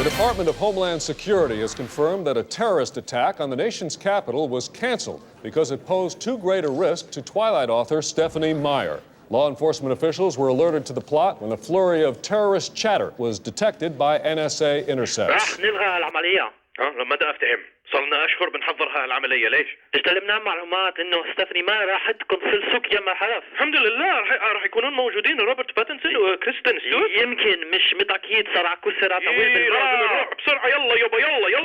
Department of Homeland Security has confirmed that a terrorist attack on the nation's capital was canceled because it posed too great a risk to Twilight author Stephanie Meyer. Law enforcement officials were alerted to the plot when a flurry of terrorist chatter was detected by NSA intercepts. لما بدأ افتهم صار لنا اشهر بنحضر هاي العمليه ليش؟ استلمنا معلومات انه ستيفاني ما راح تقنصل سوق يا ما حلف. الحمد لله راح يكونون موجودين روبرت باتنسون وكريستين ستيوارت. يمكن مش متاكيد صار على كسرات بسرعه يلا.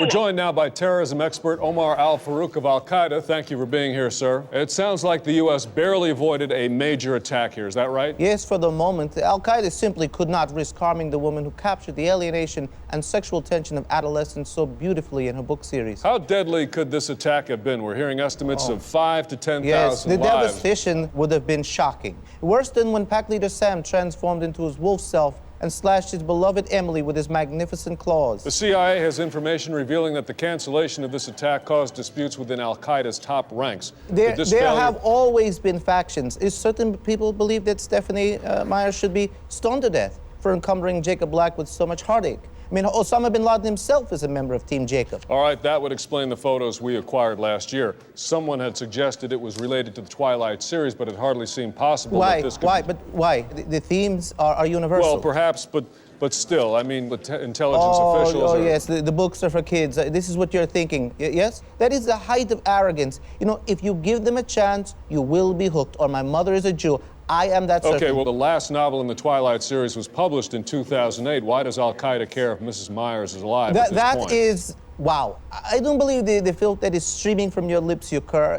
We're joined now by terrorism expert Omar Al-Farouq of Al-Qaeda. Thank you for being here, sir. It sounds like the U.S. barely avoided a major attack here. Is that right? Yes, for the moment. Al-Qaeda simply could not risk harming the woman who captured the alienation and sexual tension of adolescents so beautifully in her book series. How deadly could this attack have been? We're hearing estimates of 5,000 to 10,000 yes, the lives. devastation would have been shocking. Worse than when pack leader Sam transformed into his wolf self and slashed his beloved Emily with his magnificent claws. The CIA has information revealing that the cancellation of this attack caused disputes within Al-Qaeda's top ranks. There have always been factions. Certain people believe that Stephanie Meyer should be stoned to death for encumbering Jacob Black with so much heartache. I mean, Osama bin Laden himself is a member of Team Jacob. All right, that would explain the photos we acquired last year. Someone had suggested it was related to the Twilight series, but it hardly seemed possible that this could... Why? The themes are universal. Well, perhaps, but still, I mean, the intelligence officials are... yes, the books are for kids. This is what you're thinking, yes? That is the height of arrogance. You know, if you give them a chance, you will be hooked, or my mother is a Jew. I am that certain. Okay, well, the last novel in the Twilight series was published in 2008. Why does Al-Qaeda care if Mrs. Myers is alive at this point? That is, wow. I don't believe the filth that is streaming from your lips, you cur.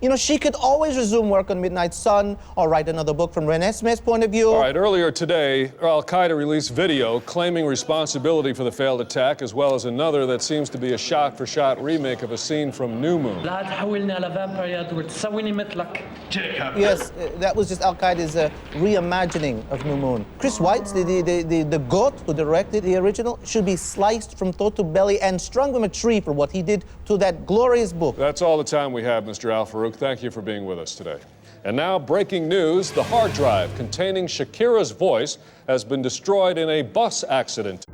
You know, she could always resume work on Midnight Sun or write another book from René Smith's point of view. All right, earlier today, Al-Qaeda released video claiming responsibility for the failed attack, as well as another that seems to be a shot-for-shot remake of a scene from New Moon. Yes, that was just Al-Qaeda's reimagining of New Moon. Chris Weitz, the goat who directed the original, should be sliced from throat to belly and strung from a tree for what he did to that glorious book. That's all the time we have, Mr. Al-Farouq. Thank you for being with us today. And now, breaking news, the hard drive containing Shakira's voice has been destroyed in a bus accident.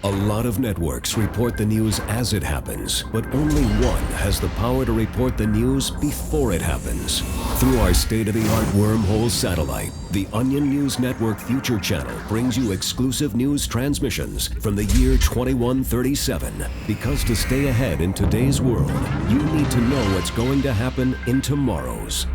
A lot of networks report the news as it happens, but only one has the power to report the news before it happens. Through our state-of-the-art wormhole satellite, the Onion News Network Future Channel brings you exclusive news transmissions from the year 2137. Because to stay ahead in today's world, you need to know what's going to happen in tomorrow's.